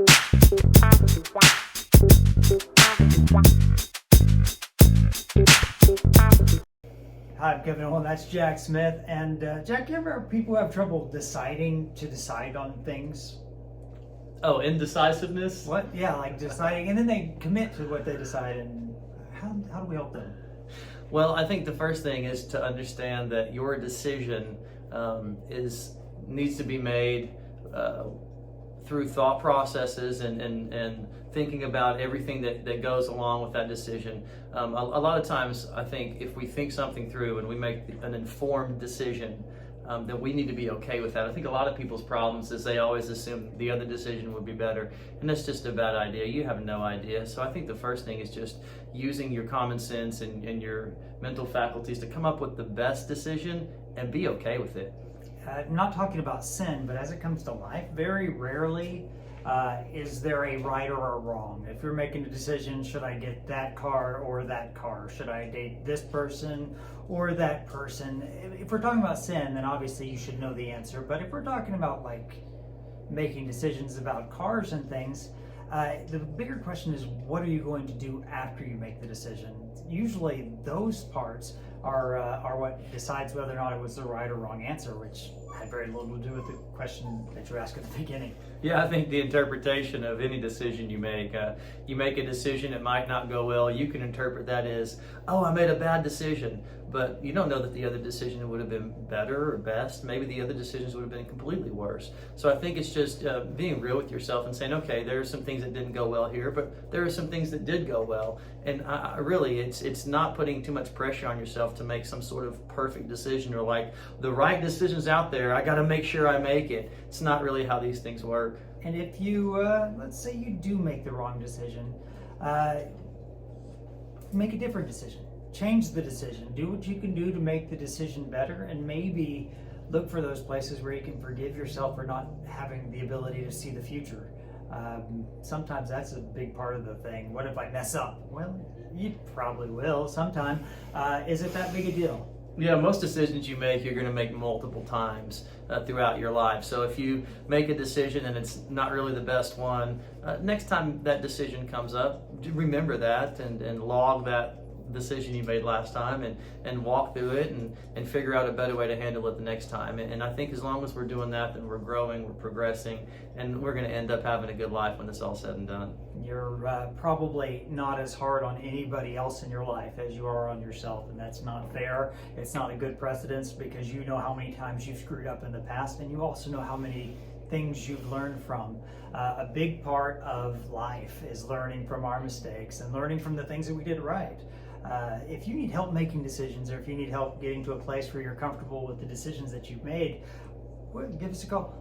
Hi, I'm Kevon Owen. That's Jack Smith. And Jack, you ever have people have trouble deciding to decide on things? Oh, indecisiveness? What? Yeah, like deciding, and then they commit to what they decide. And how do we help them? Well, I think the first thing is to understand that your decision needs to be made through thought processes and thinking about everything that goes along with that decision. A lot of times, I think if we think something through and we make an informed decision, then we need to be okay with that. I think a lot of people's problems is they always assume the other decision would be better, and that's just a bad idea. You have no idea. So I think the first thing is just using your common sense and your mental faculties to come up with the best decision and be okay with it. I'm not talking about sin, but as it comes to life, very rarely is there a right or a wrong. If you're making a decision, should I get that car or that car? Should I date this person or that person? If we're talking about sin, then obviously you should know the answer. But if we're talking about like making decisions about cars and things, the bigger question is, what are you going to do after you make the decision? Usually those parts are what decides whether or not it was the right or wrong answer, which had very little to do with the question that you asked at the beginning. Yeah, I think the interpretation of any decision you make a decision, it might not go well. You can interpret that as, oh, I made a bad decision, but you don't know that the other decision would have been better or best. Maybe the other decisions would have been completely worse. So I think it's just being real with yourself and saying, okay, there are some things that didn't go well here, but there are some things that did go well. And really, it's not putting too much pressure on yourself to make some sort of perfect decision or like the right decision's out there, I got to make sure I make it. It's not really how these things work. And if you, let's say you do make the wrong decision, make a different decision. Change the decision. Do what you can do to make the decision better, and maybe look for those places where you can forgive yourself for not having the ability to see the future. Sometimes that's a big part of the thing. What if I mess up? Well, you probably will sometime. Is it that big a deal? Yeah, most decisions you make, you're going to make multiple times throughout your life. So if you make a decision and it's not really the best one, next time that decision comes up, remember that and log that decision you made last time and walk through it and figure out a better way to handle it the next time. And I think as long as we're doing that, then we're growing, we're progressing, and we're going to end up having a good life when it's all said and done. You're probably not as hard on anybody else in your life as you are on yourself, and that's not fair. It's not a good precedence, because you know how many times you've screwed up in the past, and you also know how many things you've learned from. A big part of life is learning from our mistakes and learning from the things that we did right. If you need help making decisions, or if you need help getting to a place where you're comfortable with the decisions that you've made, well, give us a call.